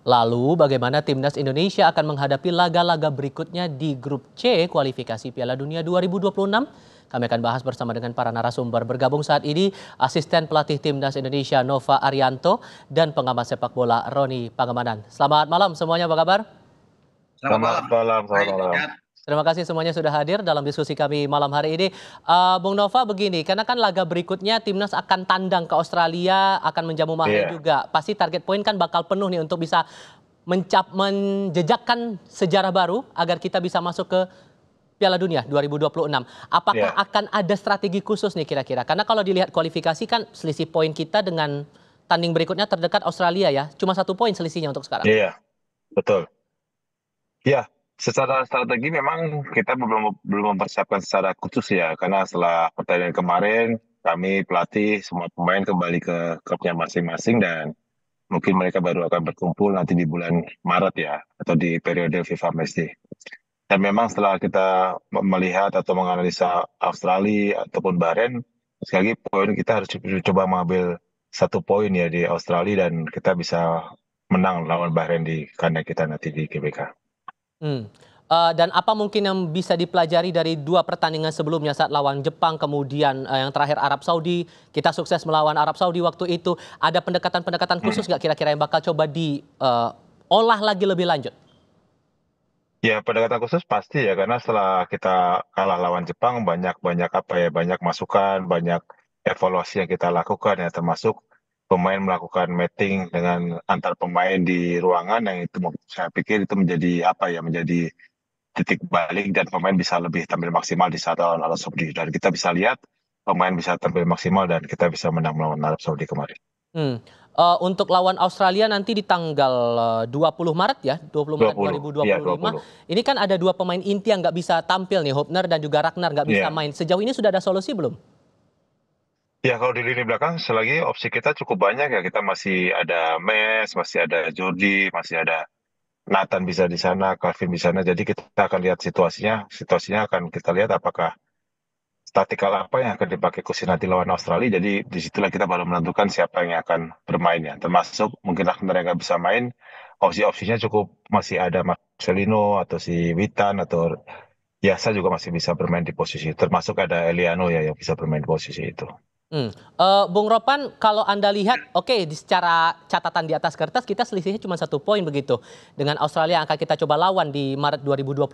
Lalu bagaimana Timnas Indonesia akan menghadapi laga-laga berikutnya di grup C kualifikasi Piala Dunia 2026? Kami akan bahas bersama dengan para narasumber. Bergabung saat ini asisten pelatih Timnas Indonesia Nova Arianto dan pengamat sepak bola Roni Pangemanan. Selamat malam semuanya, apa kabar? Selamat Selamat malam. malam, selamat Baik, malam. sehat. Terima kasih semuanya sudah hadir dalam diskusi kami malam hari ini. Bung Nova, begini, karena kan laga berikutnya Timnas akan tandang ke Australia, akan menjamu Malaysia Iya, juga. Pasti target poin kan bakal penuh nih untuk bisa menjejakkan sejarah baru agar kita bisa masuk ke Piala Dunia 2026. Apakah iya. akan ada strategi khusus nih kira-kira? Karena kalau dilihat kualifikasi kan selisih poin kita dengan tanding berikutnya terdekat Australia ya. Cuma 1 poin selisihnya untuk sekarang. Iya, betul. Ya, secara strategi memang kita belum mempersiapkan secara khusus ya, karena setelah pertandingan kemarin kami pelatih semua pemain kembali ke klubnya masing-masing dan mungkin mereka baru akan berkumpul nanti di bulan Maret ya, atau di periode FIFA Match Day. Dan memang setelah kita melihat atau menganalisa Australia ataupun Bahrain, sekali lagi poin kita harus coba mengambil 1 poin ya di Australia dan kita bisa menang lawan Bahrain di kandang kita nanti di GBK. Dan apa mungkin yang bisa dipelajari dari 2 pertandingan sebelumnya saat lawan Jepang, kemudian yang terakhir Arab Saudi, kita sukses melawan Arab Saudi waktu itu. Ada pendekatan-pendekatan khusus nggak kira-kira yang bakal coba diolah lagi lebih lanjut? Ya, pendekatan khusus pasti ya, karena setelah kita kalah lawan Jepang, banyak masukan, banyak evaluasi yang kita lakukan ya, termasuk pemain melakukan mapping dengan antar pemain di ruangan yang itu saya pikir itu menjadi titik balik dan pemain bisa lebih tampil maksimal di saat lawan Arab Saudi dan kita bisa lihat pemain bisa tampil maksimal dan kita bisa menang melawan Arab Saudi kemarin. Hmm. Untuk lawan Australia nanti di tanggal 20 Maret ya, 20 Maret 20, ya 2025. 20. Ini kan ada 2 pemain inti yang nggak bisa tampil nih, Hopner dan juga Ragnar nggak bisa Iya. main. Sejauh ini sudah ada solusi belum? Ya, kalau di lini belakang, selagi opsi kita cukup banyak ya. Kita masih ada Mes, masih ada Jordi, masih ada Nathan bisa di sana, Calvin di sana. Jadi kita akan lihat situasinya. Situasinya akan kita lihat apakah taktikal apa yang akan dipakai Kusi nanti lawan Australia. Jadi disitulah kita baru menentukan siapa yang akan bermain ya. Termasuk mungkin mereka nggak bisa main, opsi-opsinya cukup masih ada Marcelino atau si Witan atau Yasa juga masih bisa bermain di posisi. Termasuk ada Eliano ya yang bisa bermain di posisi itu. Bung Ropan, kalau Anda lihat, oke, secara catatan di atas kertas kita selisihnya cuma 1 poin begitu. Dengan Australia yang akan kita coba lawan di Maret 2025.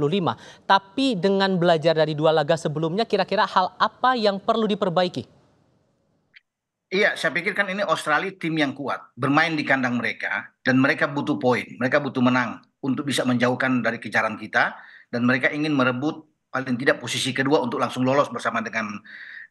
Tapi dengan belajar dari 2 laga sebelumnya, kira-kira hal apa yang perlu diperbaiki? Iya, saya pikir kan ini Australia tim yang kuat, bermain di kandang mereka, dan mereka butuh poin, mereka butuh menang untuk bisa menjauhkan dari kejaran kita, dan mereka ingin merebut paling tidak posisi kedua untuk langsung lolos bersama dengan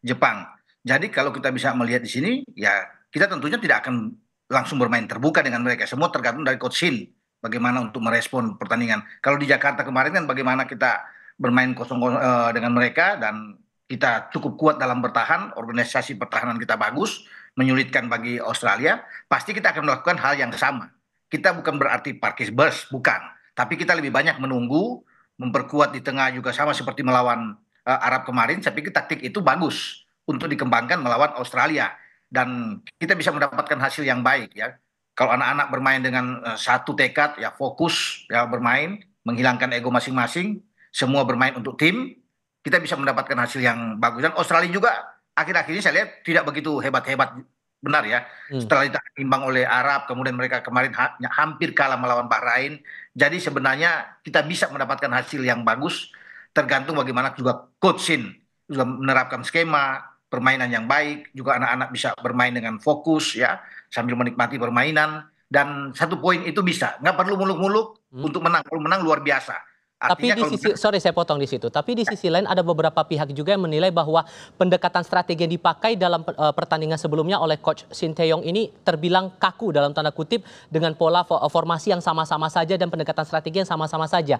Jepang. Jadi kalau kita bisa melihat di sini, ya kita tentunya tidak akan langsung bermain terbuka dengan mereka. Semua tergantung dari Coach Shin, bagaimana untuk merespon pertandingan. Kalau di Jakarta kemarin kan bagaimana kita bermain kosong dengan mereka dan kita cukup kuat dalam bertahan, organisasi pertahanan kita bagus, menyulitkan bagi Australia, pasti kita akan melakukan hal yang sama. Kita bukan berarti parkir bus, bukan. Tapi kita lebih banyak menunggu, memperkuat di tengah juga sama seperti melawan Arab kemarin. Saya pikir taktik itu bagus untuk dikembangkan melawan Australia. Dan kita bisa mendapatkan hasil yang baik ya. Kalau anak-anak bermain dengan satu tekad, ya fokus, ya bermain, menghilangkan ego masing-masing, semua bermain untuk tim, kita bisa mendapatkan hasil yang bagus. Dan Australia juga akhir-akhir ini saya lihat tidak begitu hebat-hebat, benar ya. Hmm. Setelah imbang oleh Arab, kemudian mereka kemarin hampir kalah melawan Bahrain. Jadi sebenarnya kita bisa mendapatkan hasil yang bagus, tergantung bagaimana juga coach Shin juga menerapkan skema permainan yang baik, juga anak-anak bisa bermain dengan fokus ya, sambil menikmati permainan. Dan 1 poin itu bisa, nggak perlu muluk-muluk untuk menang. Kalau menang luar biasa. Tapi Artinya di kalau sisi, sorry saya potong di situ. Tapi di sisi lain ada beberapa pihak juga yang menilai bahwa pendekatan strategi yang dipakai dalam pertandingan sebelumnya oleh Coach Shin Tae-yong ini terbilang kaku dalam tanda kutip dengan pola formasi yang sama-sama saja dan pendekatan strategi yang sama-sama saja.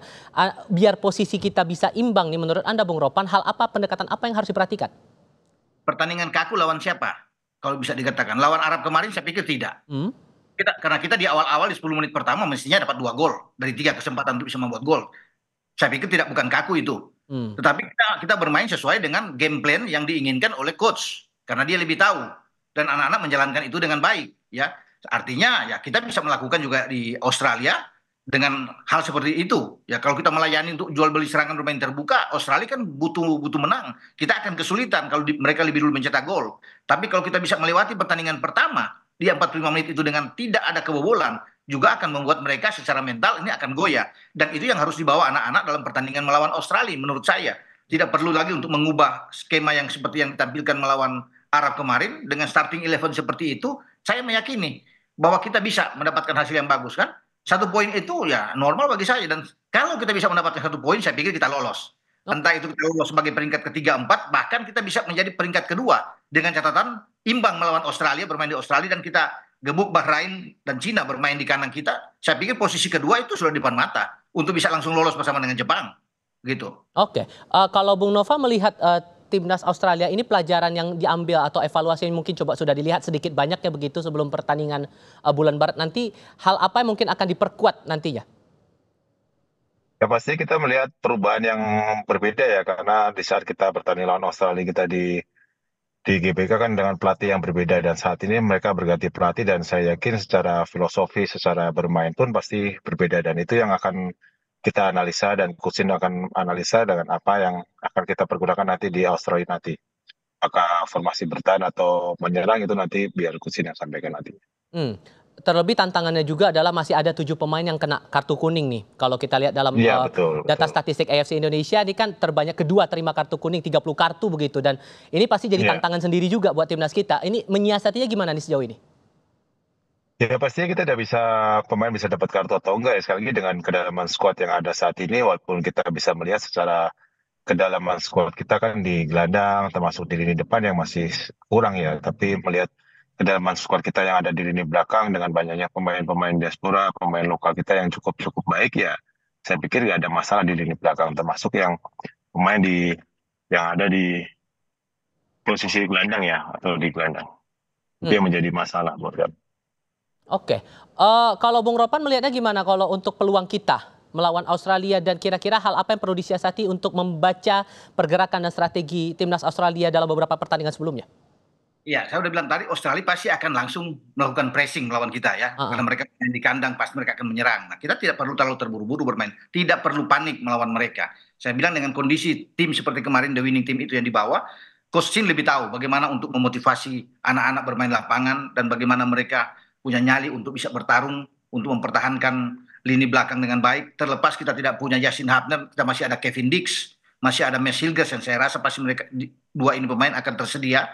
Biar posisi kita bisa imbang nih menurut Anda Bung Ropan, hal apa pendekatan apa yang harus diperhatikan? pertandingan kaku lawan siapa? Kalau bisa dikatakan. Lawan Arab kemarin saya pikir tidak. Hmm? Karena kita di awal-awal di 10 menit pertama mestinya dapat 2 gol. Dari 3 kesempatan untuk bisa membuat gol. Saya pikir tidak, bukan kaku itu. Hmm. Tetapi kita bermain sesuai dengan game plan yang diinginkan oleh coach. Karena dia lebih tahu. Dan anak-anak menjalankan itu dengan baik. Ya, Artinya ya kita bisa melakukan juga di Australia dengan hal seperti itu. Ya kalau kita melayani untuk jual beli serangan bermain terbuka, Australia kan butuh butuh menang. Kita akan kesulitan kalau mereka lebih dulu mencetak gol. Tapi kalau kita bisa melewati pertandingan pertama di 45 menit itu dengan tidak ada kebobolan, juga akan membuat mereka secara mental ini akan goyah. Dan itu yang harus dibawa anak-anak dalam pertandingan melawan Australia menurut saya. Tidak perlu lagi untuk mengubah skema yang seperti yang ditampilkan melawan Arab kemarin dengan starting 11 seperti itu. Saya meyakini bahwa kita bisa mendapatkan hasil yang bagus kan. Satu poin itu ya normal bagi saya, dan kalau kita bisa mendapatkan satu poin saya pikir kita lolos. Entah itu kita lolos sebagai peringkat ketiga, empat, bahkan kita bisa menjadi peringkat kedua dengan catatan imbang melawan Australia, bermain di Australia, dan kita gebuk Bahrain dan Cina bermain di kandang kita. Saya pikir posisi kedua itu sudah di depan mata untuk bisa langsung lolos bersama dengan Jepang gitu. Oke, kalau Bung Nova melihat timnas Australia ini, pelajaran yang diambil atau evaluasi yang mungkin coba sudah dilihat sedikit banyaknya begitu sebelum pertandingan bulan Maret nanti, hal apa yang mungkin akan diperkuat nantinya? Ya pasti kita melihat perubahan yang berbeda ya, karena di saat kita bertanding lawan Australia kita di GBK kan dengan pelatih yang berbeda, dan saat ini mereka berganti pelatih, dan saya yakin secara filosofi, secara bermain pun pasti berbeda, dan itu yang akan kita analisa dan Kusin akan analisa dengan apa yang akan kita pergunakan nanti di Australia nanti. Apakah formasi bertahan atau menyerang itu nanti biar Kusin yang sampaikan nanti. Hmm. Terlebih tantangannya juga adalah masih ada 7 pemain yang kena kartu kuning nih. Kalau kita lihat dalam Iya betul, data betul. statistik AFC Indonesia ini kan terbanyak kedua terima kartu kuning, 30 kartu begitu. Dan ini pasti jadi Iya. tantangan sendiri juga buat timnas kita. Ini menyiasatinya gimana nih sejauh ini? Ya pastinya kita tidak bisa, pemain bisa dapat kartu atau enggak ya, sekali lagi dengan kedalaman skuad yang ada saat ini, walaupun kita bisa melihat secara kedalaman skuad kita kan di gelandang termasuk di lini depan yang masih kurang ya, tapi melihat kedalaman skuad kita yang ada di lini belakang dengan banyaknya pemain-pemain diaspora, pemain lokal kita yang cukup cukup baik ya, saya pikir nggak ada masalah di lini belakang, termasuk yang pemain yang ada di posisi gelandang ya, atau di gelandang. Itu Hmm. yang menjadi masalah buat kami. Oke, kalau Bung Ropan melihatnya gimana kalau untuk peluang kita melawan Australia, dan kira-kira hal apa yang perlu disiasati untuk membaca pergerakan dan strategi timnas Australia dalam beberapa pertandingan sebelumnya? Iya, saya udah bilang tadi Australia pasti akan langsung melakukan pressing melawan kita ya. Ah, Karena ah. mereka main di kandang, pasti mereka akan menyerang. Nah, kita tidak perlu terlalu terburu-buru bermain. Tidak perlu panik melawan mereka. Saya bilang dengan kondisi tim seperti kemarin, the winning team itu yang dibawa, Coach Shin lebih tahu bagaimana untuk memotivasi anak-anak bermain lapangan dan bagaimana mereka punya nyali untuk bisa bertarung, untuk mempertahankan lini belakang dengan baik. Terlepas kita tidak punya Yasin Hapner, kita masih ada Kevin Dix, masih ada Mes Hilgers, yang saya rasa pasti mereka dua ini pemain akan tersedia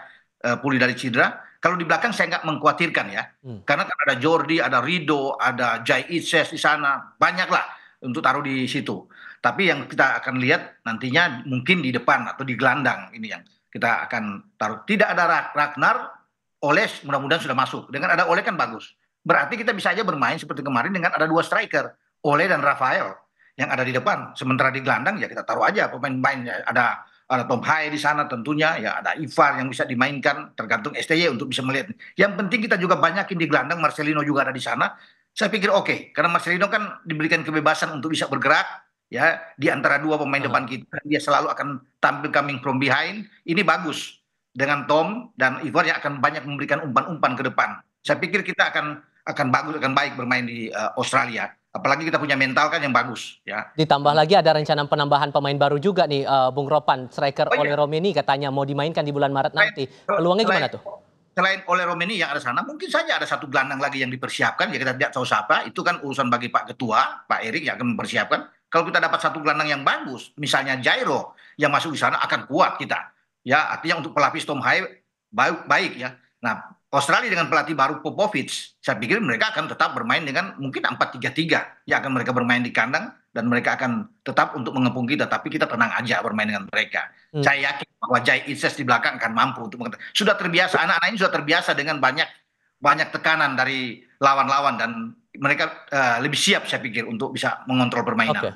pulih dari cedera. Kalau di belakang saya nggak mengkhawatirkan ya, karena kan ada Jordi, ada Rido, ada Jai Itses di sana, banyak lah untuk taruh di situ. Tapi yang kita akan lihat nantinya mungkin di depan atau di gelandang ini yang kita akan taruh. Tidak ada Ragnar, Oles mudah-mudahan sudah masuk. Dengan ada Ole kan bagus. Berarti kita bisa aja bermain seperti kemarin dengan ada dua striker, Ole dan Rafael yang ada di depan. Sementara di gelandang ya kita taruh aja pemain-pemainnya. Ada Tom Hai di sana tentunya, ya ada Ivar yang bisa dimainkan, tergantung STY untuk bisa melihat. Yang penting kita juga banyakin di gelandang, Marcelino juga ada di sana. Saya pikir oke, karena Marcelino kan diberikan kebebasan untuk bisa bergerak ya di antara dua pemain depan kita. Dia selalu akan tampil coming from behind. Ini bagus dengan Tom dan Ivar yang akan banyak memberikan umpan-umpan ke depan. Saya pikir kita akan bagus, akan baik bermain di Australia. Apalagi kita punya mental kan yang bagus ya. Ditambah lagi ada rencana penambahan pemain baru juga nih, Bung Ropan, striker Oh Ole iya, Romeni katanya mau dimainkan di bulan Maret nanti. Peluangnya gimana tuh? selain oleh Romeni yang ada sana, mungkin saja ada satu gelandang lagi yang dipersiapkan. Ya kita tidak tahu siapa. Itu kan urusan bagi Pak Ketua, Pak Erik yang akan mempersiapkan. Kalau kita dapat satu gelandang yang bagus, misalnya Jairo yang masuk di sana akan kuat kita. Ya, artinya untuk pelapis Tom Hai baik, baik ya. Nah, Australia dengan pelatih baru Popovic, saya pikir mereka akan tetap bermain dengan mungkin 4-3-3. Ya akan mereka bermain di kandang dan mereka akan tetap untuk mengepung kita, tapi kita tenang aja bermain dengan mereka. Saya yakin bahwa Jai Itzes di belakang akan mampu untuk sudah terbiasa, anak-anak ini sudah terbiasa dengan banyak banyak tekanan dari lawan-lawan, dan mereka lebih siap saya pikir untuk bisa mengontrol Oke. permainan.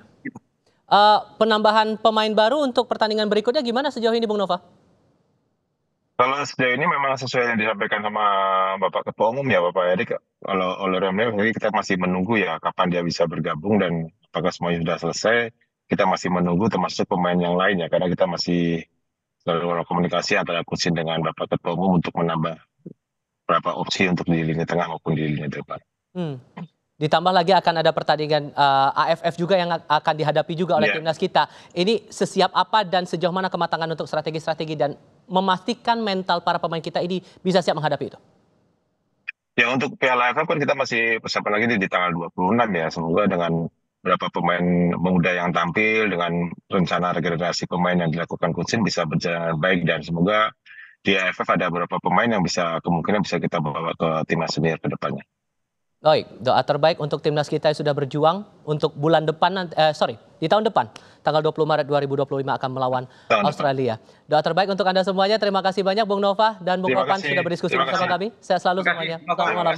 Penambahan pemain baru untuk pertandingan berikutnya gimana sejauh ini, Bung Nova? Kalau sejauh ini memang sesuai yang disampaikan sama Bapak Ketua Umum ya, Bapak Erik. Kalau oleh Romeo, kita masih menunggu ya kapan dia bisa bergabung dan apakah semuanya sudah selesai. Kita masih menunggu termasuk pemain yang lain ya, karena kita masih selalu komunikasi antara Kusin dengan Bapak Ketua Umum untuk menambah beberapa opsi untuk di lini tengah maupun di lini depan. Ditambah lagi akan ada pertandingan AFF juga yang akan dihadapi juga oleh timnas kita. Ini sesiap apa dan sejauh mana kematangan untuk strategi-strategi dan memastikan mental para pemain kita ini bisa siap menghadapi itu? Ya untuk Piala AFF kan kita masih persiapan lagi di tanggal 26 ya. Semoga dengan beberapa pemain muda yang tampil dengan rencana regenerasi pemain yang dilakukan Coach Shin bisa berjalan baik, dan semoga di AFF ada beberapa pemain yang kemungkinan bisa kita bawa ke timnas senior ke depannya. Baik, doa terbaik untuk timnas kita yang sudah berjuang untuk bulan depan, di tahun depan, tanggal 20 Maret 2025 akan melawan Australia. Doa terbaik untuk Anda semuanya. Terima kasih banyak Bung Nova dan Bung Ropan sudah berdiskusi bersama kami. Sehat selalu semuanya. Selamat malam.